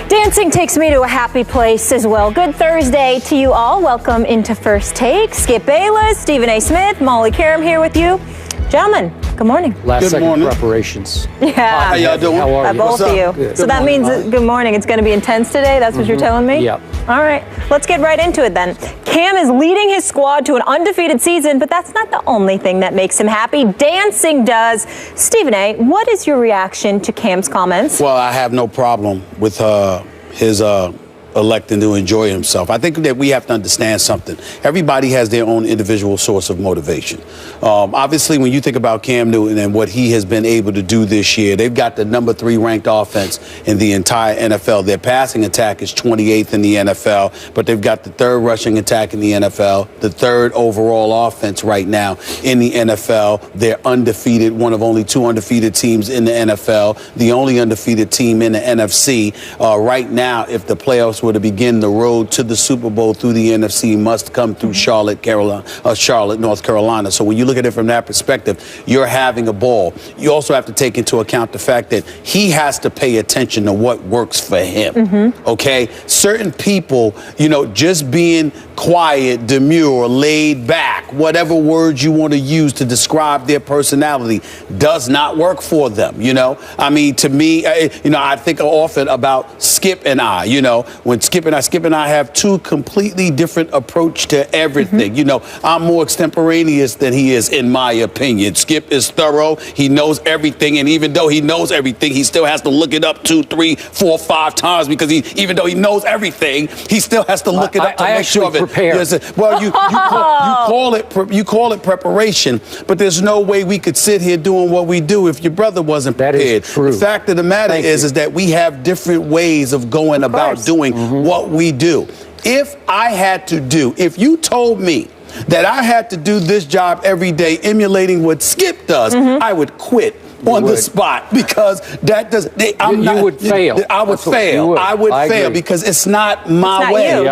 Dancing takes me to a happy place as well. Good Thursday to you all. Welcome into First Take. Skip Bayless, Stephen A. Smith, Molly Karam here with you. Gentlemen, good morning. Last second preparations. Yeah. How y'all doing? How are you? Both of you. Good. So that means good morning. It's going to be intense today. That's what you're telling me? Yep. All right. Let's get right into it then. Cam is leading his squad to an undefeated season, but that's not the only thing that makes him happy. Dancing does. Stephen A., what is your reaction to Cam's comments? Well, I have no problem with his electing to enjoy himself. I think that we have to understand something. Everybody has their own individual source of motivation. Obviously, when you think about Cam Newton and what he has been able to do this year, they've got the number 3 ranked offense in the entire NFL. Their passing attack is 28th in the NFL, but they've got the 3rd rushing attack in the NFL, the 3rd overall offense right now in the NFL. They're undefeated, one of only 2 undefeated teams in the NFL, the only undefeated team in the NFC. Right now, if the playoffs were to begin, the road to the Super Bowl through the NFC must come through Charlotte, North Carolina. So when you look at it from that perspective, you're having a ball. You also have to take into account the fact that he has to pay attention to what works for him. Okay? Certain people, just being quiet, demure, laid back, whatever words you want to use to describe their personality does not work for them. I mean, to me, I think often about Skip and I, when Skip and I have 2 completely different approach to everything. I'm more extemporaneous than he is, in my opinion. Skip is thorough. He knows everything. And even though he knows everything, he still has to look it up 2, 3, 4, 5 times because even though he knows everything, he still has to look it up to make sure of it. Well, you call it preparation, but there's no way we could sit here doing what we do if your brother wasn't prepared. That is true. The fact of the matter is that we have different ways of going about doing what we do. If you told me that I had to do this job every day emulating what Skip does, I would quit on the spot because that does. You would fail. I would fail. I would fail because it's not my way.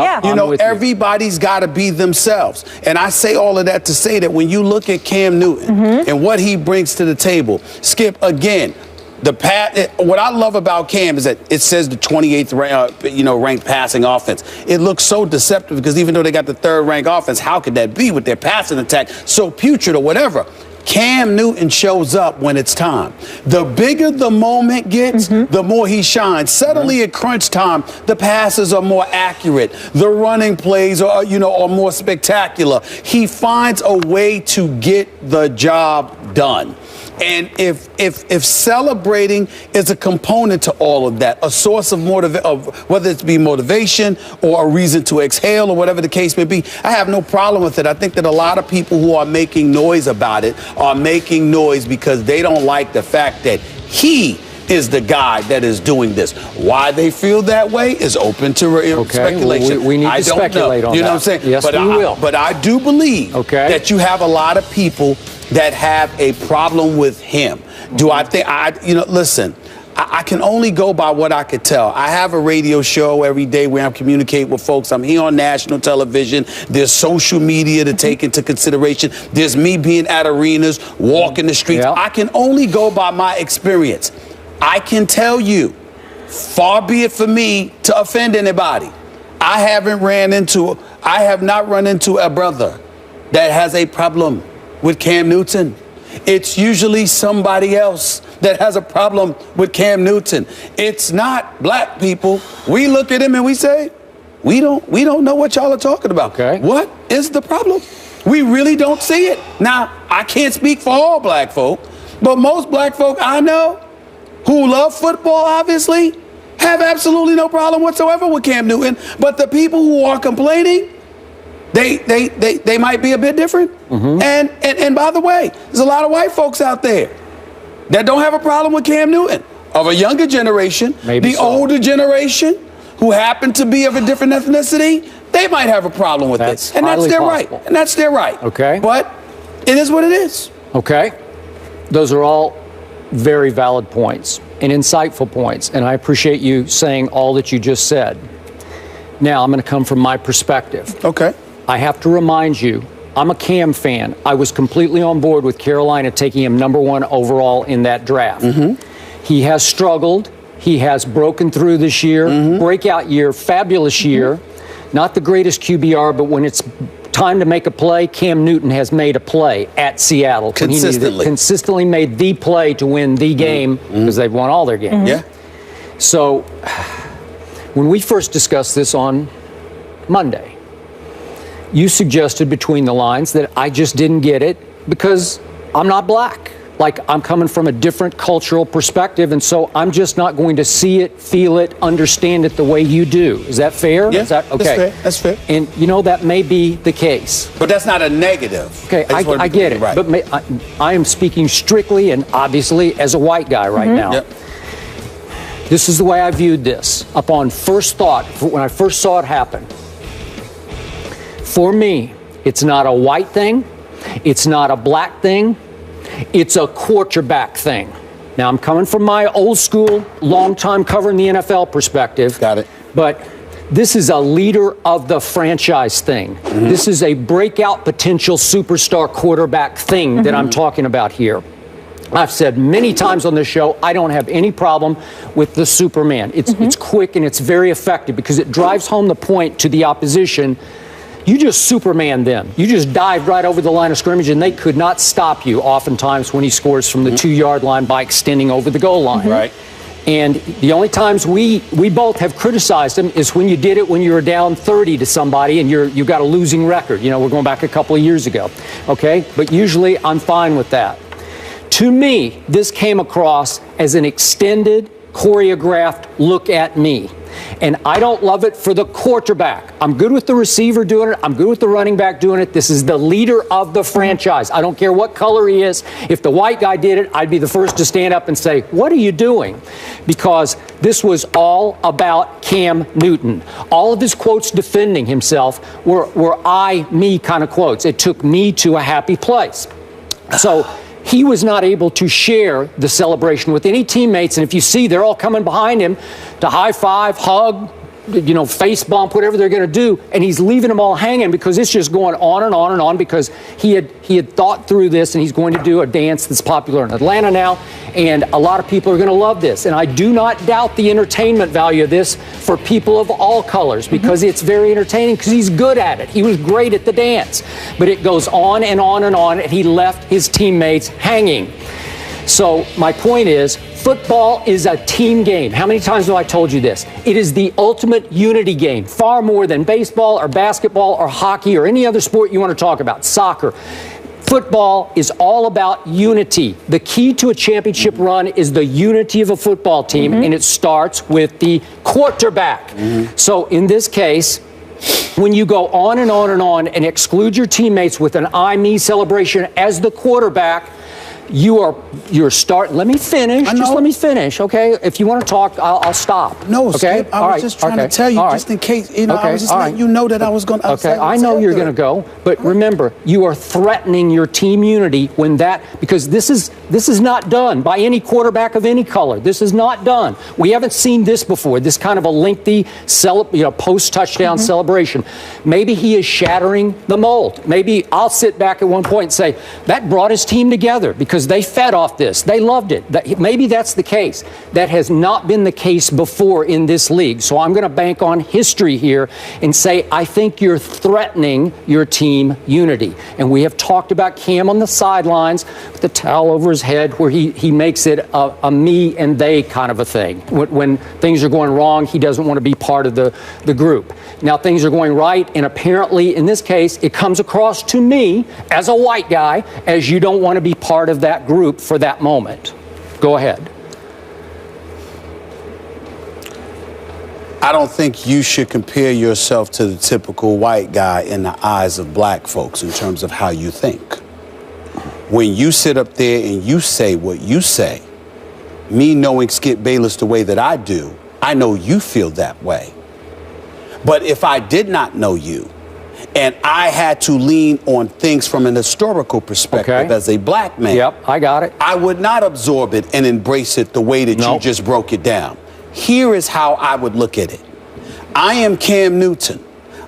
Everybody's got to be themselves. And I say all of that to say that when you look at Cam Newton and what he brings to the table, Skip, again, what I love about Cam is that it says the 28th ranked passing offense. It looks so deceptive because even though they got the 3rd ranked offense, how could that be with their passing attack so putrid or whatever? Cam Newton shows up when it's time. The bigger the moment gets, the more he shines. Suddenly at crunch time, the passes are more accurate. The running plays are more spectacular. He finds a way to get the job done. And if celebrating is a component to all of that, a source of whether it be motivation or a reason to exhale or whatever the case may be, I have no problem with it. I think that a lot of people who are making noise about it are making noise because they don't like the fact that he is the guy that is doing this. Why they feel that way is open to speculation. Well, we need to speculate on that. You know what I'm saying? Yes, we will. But I do believe that you have a lot of people that have a problem with him. Do I think listen, I can only go by what I could tell. I have a radio show every day where I'm communicating with folks. I'm here on national television. There's social media to take into consideration. There's me being at arenas, walking the streets. I can only go by my experience. I can tell you, far be it for me to offend anybody. I have not run into a brother that has a problem with Cam Newton. It's usually somebody else that has a problem with Cam Newton. It's not black people. We look at him and we say, we don't know what y'all are talking about. What is the problem? We really don't see it. Now, I can't speak for all black folk, but most black folk I know who love football, obviously, have absolutely no problem whatsoever with Cam Newton. But the people who are complaining, they might be a bit different. And by the way, there's a lot of white folks out there that don't have a problem with Cam Newton, of a younger generation, older generation who happen to be of a different ethnicity. They might have a problem with it, and that's their right. And that's their right. But it is what it is. Those are all very valid points and insightful points, and I appreciate you saying all that you just said. Now, I'm going to come from my perspective. I have to remind you, I'm a Cam fan. I was completely on board with Carolina taking him #1 overall in that draft. He has struggled He has broken through this year, breakout year, fabulous year. Not the greatest QBR, but when it's time to make a play, Cam Newton has made a play at Seattle. Consistently made the play to win the game because they've won all their games. Yeah. So when we first discussed this on Monday, you suggested between the lines that I just didn't get it because I'm not black. Like, I'm coming from a different cultural perspective, and so I'm just not going to see it, feel it, understand it the way you do. Is that fair? Yeah, Is that okay? That's fair. And you know, that may be the case. But that's not a negative. Okay, I get it. Right. But I am speaking strictly and obviously as a white guy right now. Yep. This is the way I viewed this. Upon first thought, when I first saw it happen, for me, it's not a white thing. It's not a black thing. It's a quarterback thing. Now, I'm coming from my old school, long time covering the NFL perspective. Got it. But this is a leader of the franchise thing. This is a breakout potential superstar quarterback thing that I'm talking about here. I've said many times on this show, I don't have any problem with the Superman. It's quick and it's very effective because it drives home the point to the opposition. You just Superman them. You just dived right over the line of scrimmage, and they could not stop you oftentimes when he scores from the 2-yard line by extending over the goal line. Right. And the only times we both have criticized him is when you did it when you were down 30 to somebody and you got a losing record. You know, we're going back a couple of years ago. Okay? But usually I'm fine with that. To me, this came across as an extended, choreographed look at me. And I don't love it for the quarterback. I'm good with the receiver doing it. I'm good with the running back doing it. This is the leader of the franchise. I don't care what color he is. If the white guy did it, I'd be the first to stand up and say, what are you doing? Because this was all about Cam Newton. All of his quotes defending himself were I, me kind of quotes. It took me to a happy place. So he was not able to share the celebration with any teammates. And if you see, they're all coming behind him to high five, hug, you know, face bump, whatever they're going to do. And he's leaving them all hanging because it's just going on and on and on because he had thought through this, and he's going to do a dance that's popular in Atlanta now. And a lot of people are going to love this. And I do not doubt the entertainment value of this for people of all colors because it's very entertaining because he's good at it. He was great at the dance. But it goes on and on and on, and he left his teammates hanging. So my point is, football is a team game. How many times have I told you this? It is the ultimate unity game, far more than baseball or basketball or hockey or any other sport you want to talk about, soccer. Football is all about unity. The key to a championship run is the unity of a football team, and it starts with the quarterback. So in this case, when you go on and on and on and exclude your teammates with an I, me celebration as the quarterback, you're starting. Let me finish. Just let me finish, okay? If you want to talk, I'll stop. No, okay? Skip, I was just trying to tell you, just in case, you know, I was just letting you know that I was going to. Okay, I know you're going to go, but remember, you are threatening your team unity when because this is not done by any quarterback of any color. This is not done. We haven't seen this before. This kind of a lengthy, post-touchdown celebration. Maybe he is shattering the mold. Maybe I'll sit back at one point and say that brought his team together because they fed off this. They loved it. Maybe that's the case. That has not been the case before in this league. So I'm going to bank on history here and say I think you're threatening your team unity. And we have talked about Cam on the sidelines with the towel over his head where he makes it a me and they kind of a thing. When things are going wrong, he doesn't want to be part of the group. Now things are going right, and apparently in this case, it comes across to me as a white guy as you don't want to be part of that group for that moment. Go ahead. I don't think you should compare yourself to the typical white guy in the eyes of black folks in terms of how you think. When you sit up there and you say what you say, me knowing Skip Bayless the way that I do, I know you feel that way. But if I did not know you, and I had to lean on things from an historical perspective as a black man. Yep, I got it. I would not absorb it and embrace it the way that you just broke it down. Here is how I would look at it. I am Cam Newton.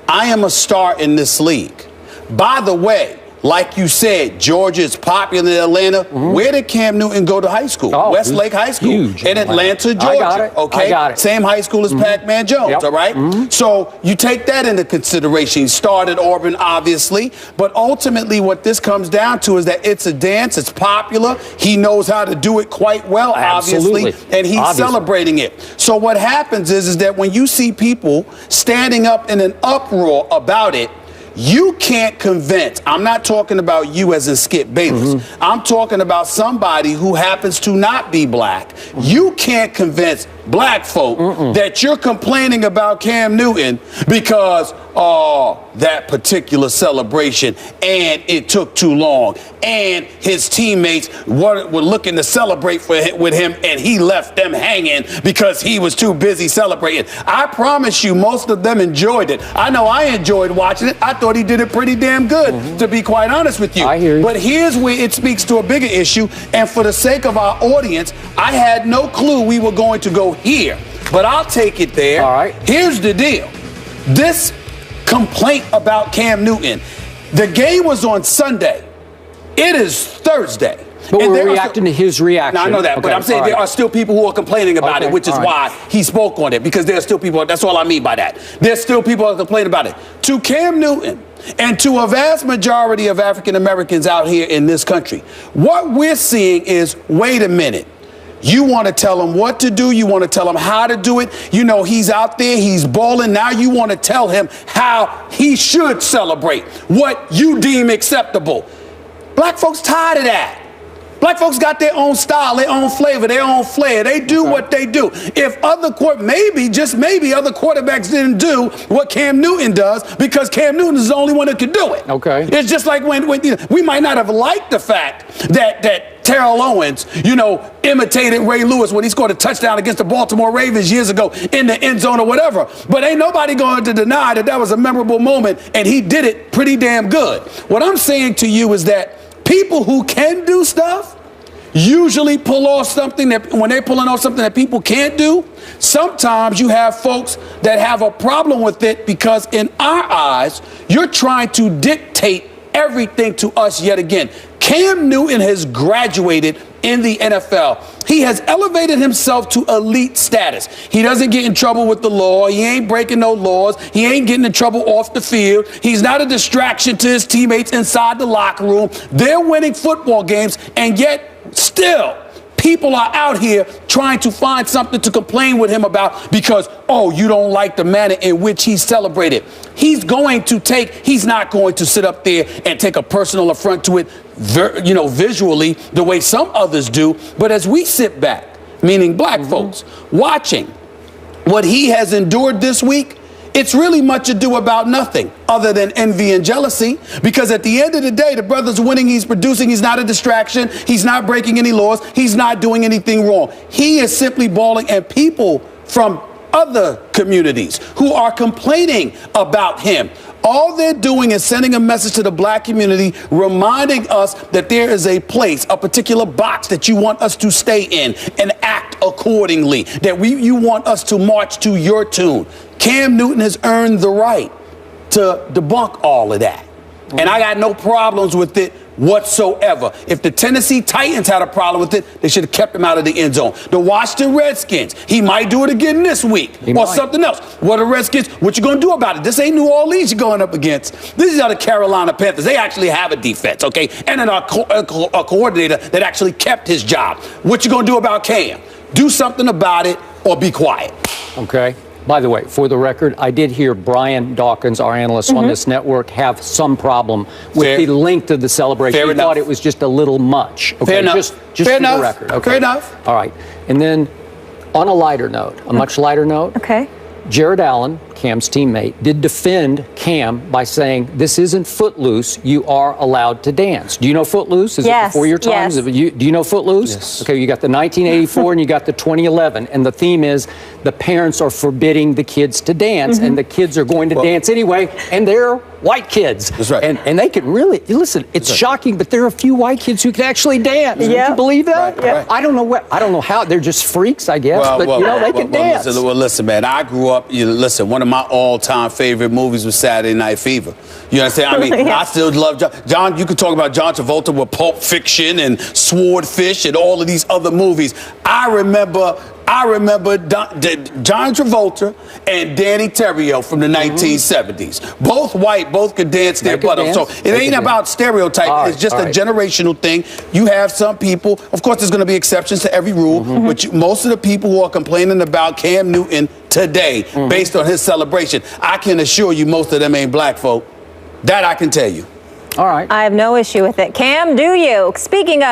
I am a star in this league. By the way, Like you said, Georgia is popular in Atlanta. Where did Cam Newton go to high school? Oh, Westlake High School. Huge In Atlanta, Georgia. I got it. Okay? I got it. Same high school as Pac-Man Jones, all right? So you take that into consideration. He started Auburn, obviously. But ultimately, what this comes down to is that it's a dance. It's popular. He knows how to do it quite well, Absolutely. obviously. And he's celebrating it. So what happens is that when you see people standing up in an uproar about it, you can't convince. I'm not talking about you as in Skip Bayless. I'm talking about somebody who happens to not be black. You can't convince black folk that you're complaining about Cam Newton because that particular celebration and it took too long and his teammates were looking to celebrate with him and he left them hanging because he was too busy celebrating. I promise you most of them enjoyed it. I know I enjoyed watching it. I thought he did it pretty damn good, to be quite honest with you. I hear you. But here's where it speaks to a bigger issue, and for the sake of our audience, I had no clue we were going to go here, but I'll take it there. All right. Here's the deal. This complaint about Cam Newton, the game was on Sunday. It is Thursday. But we're reacting to his reaction. No, I know that, but I'm saying there are still people who are complaining about it, which is why he spoke on it, because there are still people, that's all I mean by that. There's still people who are complaining about it. To Cam Newton and to a vast majority of African Americans out here in this country, what we're seeing is, wait a minute. You want to tell him what to do. You want to tell him how to do it. You know, he's out there. He's balling. Now you want to tell him how he should celebrate, what you deem acceptable. Black folks tired of that. Black folks got their own style, their own flavor, their own flair. They do what they do. If maybe, just maybe, other quarterbacks didn't do what Cam Newton does because Cam Newton is the only one that could do it. Okay. It's just like when you know, we might not have liked the fact that Terrell Owens, you know, imitated Ray Lewis when he scored a touchdown against the Baltimore Ravens years ago in the end zone or whatever. But ain't nobody going to deny that that was a memorable moment, and he did it pretty damn good. What I'm saying to you is that people who can do stuff usually pull off something that, when they're pulling off something that people can't do, sometimes you have folks that have a problem with it because in our eyes, you're trying to dictate everything to us yet again. Cam Newton has graduated in the NFL. He has elevated himself to elite status. He doesn't get in trouble with the law. He ain't breaking no laws. He ain't getting in trouble off the field. He's not a distraction to his teammates inside the locker room. They're winning football games, and yet still people are out here trying to find something to complain with him about because, oh, you don't like the manner in which he's celebrated. He's not going to sit up there and take a personal affront to it, visually the way some others do. But as we sit back, meaning black folks, watching what he has endured this week, it's really much ado about nothing other than envy and jealousy, because at the end of the day, the brother's winning, he's producing, he's not a distraction, he's not breaking any laws, he's not doing anything wrong. He is simply balling, and people from other communities who are complaining about him, all they're doing is sending a message to the black community, reminding us that there is a place, a particular box that you want us to stay in and act accordingly, that you want us to march to your tune. Cam Newton has earned the right to debunk all of that. And I got no problems with it whatsoever. If the Tennessee Titans had a problem with it, they should have kept him out of the end zone. The Washington Redskins, he might do it again this week something else. What the Redskins, what you going to do about it? This ain't New Orleans you're going up against. This is the Carolina Panthers. They actually have a defense, okay? And a coordinator that actually kept his job. What you going to do about Cam? Do something about it or be quiet. Okay. By the way, for the record, I did hear Brian Dawkins, our analyst on this network, have some problem with the length of the celebration. He thought it was just a little much. Okay, fair enough. Just for the record. Okay. Fair enough. All right. And then on a lighter note, a much lighter note. Okay. Jared Allen, Cam's teammate, did defend Cam by saying, this isn't Footloose, you are allowed to dance. Do you know Footloose? Is it before your time? Yes. Do you know Footloose? Yes. Okay, you got the 1984 and you got the 2011. And the theme is the parents are forbidding the kids to dance, and the kids are going to dance anyway, and they're white kids. That's right. And they can really, listen, it's shocking, but there are a few white kids who can actually dance. Yeah. Can you believe that? Right, right. I don't know how, they're just freaks, I guess, but they can dance. Listen, man, I grew up, one of my all-time favorite movies was Saturday Night Fever. You understand? I mean, I still love John. You could talk about John Travolta with Pulp Fiction and Swordfish and all of these other movies. I remember John Travolta and Danny Terrio from the 1970s. Both white, both could dance their butt off. So it ain't about stereotype. It's just a generational thing. You have some people, of course, there's going to be exceptions to every rule, but most of the people who are complaining about Cam Newton today, based on his celebration, I can assure you most of them ain't black folk. That I can tell you. All right. I have no issue with it. Cam, do you? Speaking of